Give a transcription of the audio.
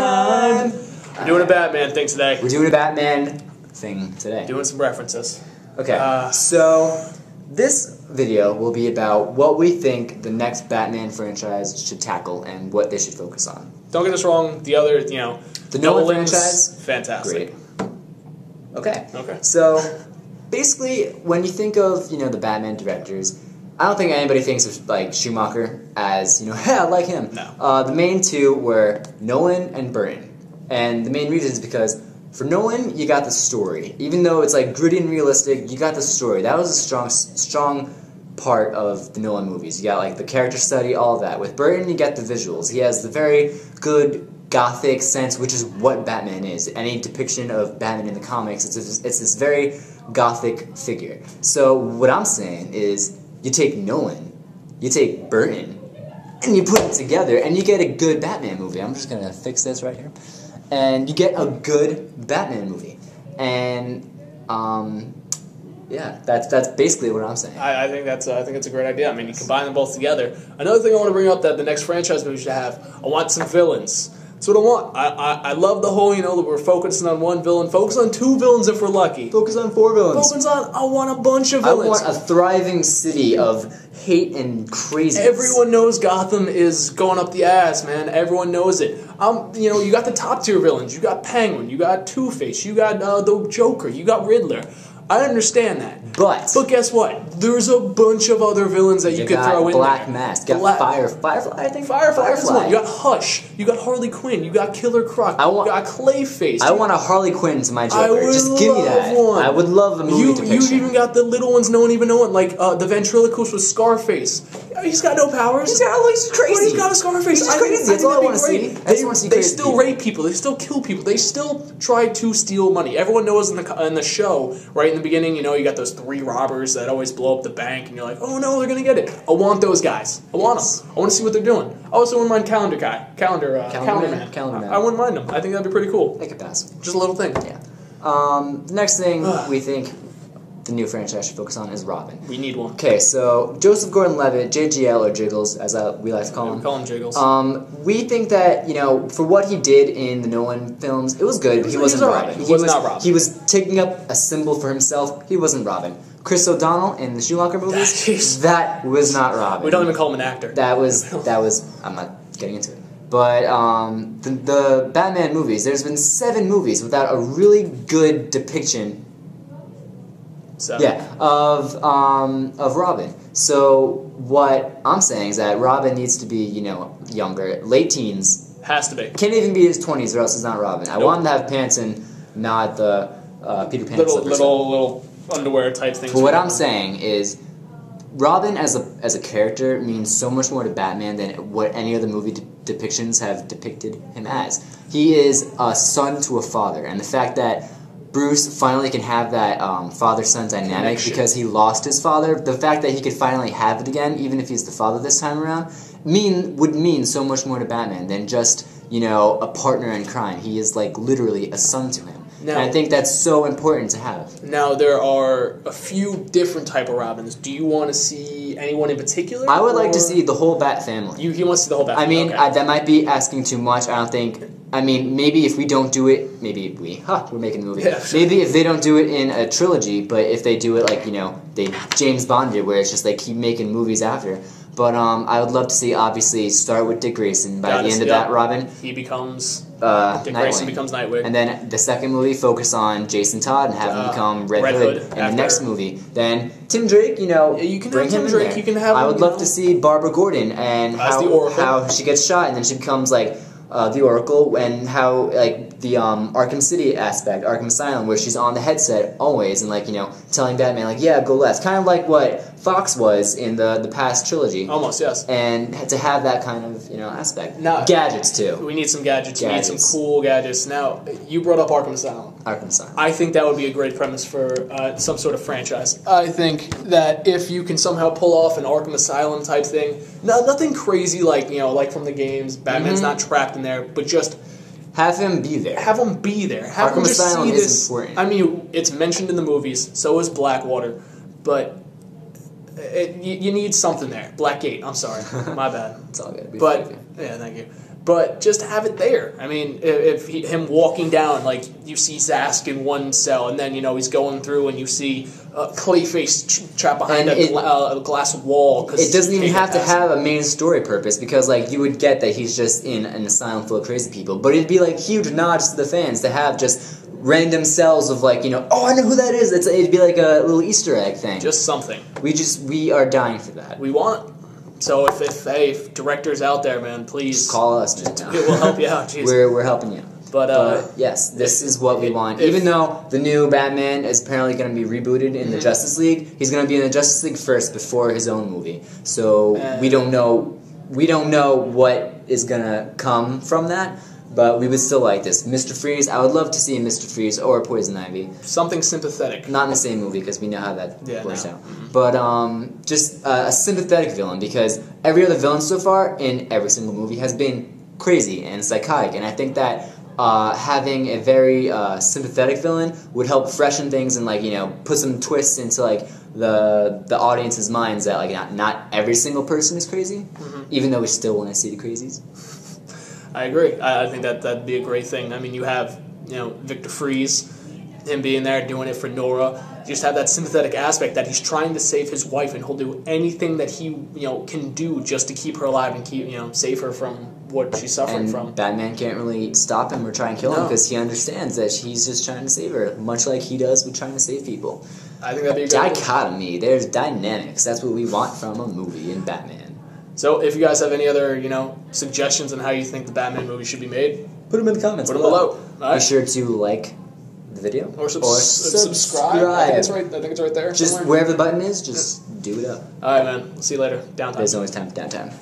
time. We're doing a Batman thing today. We're doing a Batman thing today. Doing some references. Okay, so this video will be about what we think the next Batman franchise should tackle and what they should focus on. Don't get us wrong, the other, the Nolan franchise, fantastic. Great. Okay. Okay. So, basically, when you think of, the Batman directors, I don't think anybody thinks of, like, Schumacher as, I like him. No. The main two were Nolan and Burton. And the main reason is because for Nolan, you got the story. Even though it's, like, gritty and realistic, you got the story. That was a strong part of the Nolan movies. You got, like, the character study, all of that. With Burton, you get the visuals. He has the very good gothic sense, which is what Batman is. Any depiction of Batman in the comics, it's this very gothic figure. So what I'm saying is, you take Nolan, you take Burton, and you put it together, and you get a good Batman movie. I'm just gonna fix this right here. And you get a good Batman movie. And, yeah, that's basically what I'm saying. I think it's a great idea. I mean, you combine them both together. Another thing I want to bring up that the next franchise movie should have, I want some villains. That's what I want. I love the whole, that we're focusing on one villain. Focus on two villains if we're lucky. Focus on 4 villains. I want a bunch of villains. I want a thriving city of hate and craziness. Everyone knows Gotham is going up the ass, man. Everyone knows it. You got the top tier villains. You got Penguin. You got Two-Face. You got the Joker. You got Riddler. I understand that. But guess what? There's a bunch of other villains that you could throw in there. Black Mask. You got Firefly, I think. Firefly. You got Hush. You got Harley Quinn. You got Killer Croc. You got Clayface. I want a Harley Quinn to my Joker. Just give me that. One. I would love a movie depiction. You even got the little ones no one even knows, like the ventriloquist with Scarface. He's got no powers. He's crazy. But he's got a Scarface. He's crazy. That's all I want to see. They still rape people. They still kill people. They still try to steal money. Everyone knows in the show, right in the beginning, you got those 3 robbers that always blow up the bank, and you're like, oh no, they're gonna get it. I want those guys. I want them. I want to see what they're doing. I also wouldn't mind Calendar Man. I wouldn't mind him. I think that'd be pretty cool. They could pass. Just a little thing. Yeah. The next thing we think the new franchise should focus on is Robin. We need one. Okay, so Joseph Gordon-Levitt, JGL or Jiggles, as we like to call him. We call him Jiggles. We think that for what he did in the Nolan films, it was good, but he wasn't Robin. He was not Robin. He was taking up a symbol for himself. He wasn't Robin. Chris O'Donnell in the Schumacher movies, that was not Robin. We don't even call him an actor. That was. I'm not getting into it. But the Batman movies, there's been 7 movies without a really good depiction. 7. Yeah, of Robin. So what I'm saying is that Robin needs to be, younger, late teens. Has to be. Can't even be his 20s, or else he's not Robin. I want him to have pants and not the Peter Pan slippers. Little underwear type things. But what I'm saying is, Robin as a character means so much more to Batman than what any other movie depictions have depicted him as. He is a son to a father, and the fact that Bruce finally can have that father-son dynamic because he lost his father, the fact that he could finally have it again, even if he's the father this time around, would mean so much more to Batman than just, a partner in crime. He is, like, literally a son to him. Now, and I think that's so important to have. Now, there are a few different type of Robins. Do you want to see anyone in particular? I would like to see the whole Bat family. He wants to see the whole Bat family. I mean, that might be asking too much. I don't think... I mean, maybe if we don't do it... Maybe we're making the movie. Yeah, sure. Maybe if they don't do it in a trilogy, but if they do it like, they James Bond did, where it's just like keep making movies after. But I would love to see, obviously, start with Dick Grayson. By the end of that, Robin... He becomes... Dick Grayson becomes Nightwing. And then the second movie, focus on Jason Todd and have him become Red Hood. And the next movie, then Tim Drake, you can bring have him Tim Drake, in there. You can have I would love to see Barbara Gordon and how she gets shot and then she becomes like the Oracle, and how like the Arkham City aspect, Arkham Asylum, where she's on the headset always and like telling Batman like, yeah, go left, kind of like what Fox was in the past trilogy. Almost, yes. And to have that kind of aspect. Now, gadgets too. We need some gadgets. We need some cool gadgets. Now, you brought up Arkham Asylum. Arkham Asylum. I think that would be a great premise for some sort of franchise. I think that if you can somehow pull off an Arkham Asylum type thing, nothing crazy like like from the games. Batman's not trapped in there, but just have him be there. Have him be there. Have him just see this. Important. I mean, it's mentioned in the movies. So is Blackwater, but you need something there. Blackgate. I'm sorry, my bad. It's all good. But yeah, thank you. But just have it there. I mean, if him walking down, like, you see Zask in one cell, and then, he's going through, and you see Clayface trapped behind a glass wall. It doesn't even have to have a main story purpose, because, like, you would get that he's just in an asylum full of crazy people. But it'd be, like, huge nods to the fans to have just random cells of, like, oh, I know who that is. It'd be like a little Easter egg thing. Just something. We are dying for that. We want it. So if directors out there, man, please just call us. We'll help you out. Jeez. We're helping you. But yes, this is what we want. Even though the new Batman is apparently going to be rebooted in the Justice League, he's going to be in the Justice League first before his own movie. So we don't know what is going to come from that. But we would still like this. Mr. Freeze, I would love to see Mr. Freeze or Poison Ivy. Something sympathetic. Not in the same movie, because we know how that works out. Mm-hmm. But just a sympathetic villain, because every other villain so far in every single movie has been crazy and psychotic. And I think that having a very sympathetic villain would help freshen things and, like, put some twists into, like, the audience's minds that, like, not every single person is crazy, even though we still want to see the crazies. I agree. I think that'd be a great thing. I mean, you have, Victor Freeze, him being there, doing it for Nora. You just have that sympathetic aspect that he's trying to save his wife, and he'll do anything that he, can do just to keep her alive and keep, save her from what she's suffering from. Batman can't really stop him or try and kill him, because he understands that he's just trying to save her, much like he does with trying to save people. I think that'd be a great dichotomy. There's dynamics. That's what we want from a movie in Batman. So, if you guys have any other, suggestions on how you think the Batman movie should be made, put them in the comments. Put them below. Be sure to like the video or subscribe. I think it's right there. Just somewhere. Wherever the button is, just do it up. All right, man. We'll see you later. Downtime. There's always time for downtime.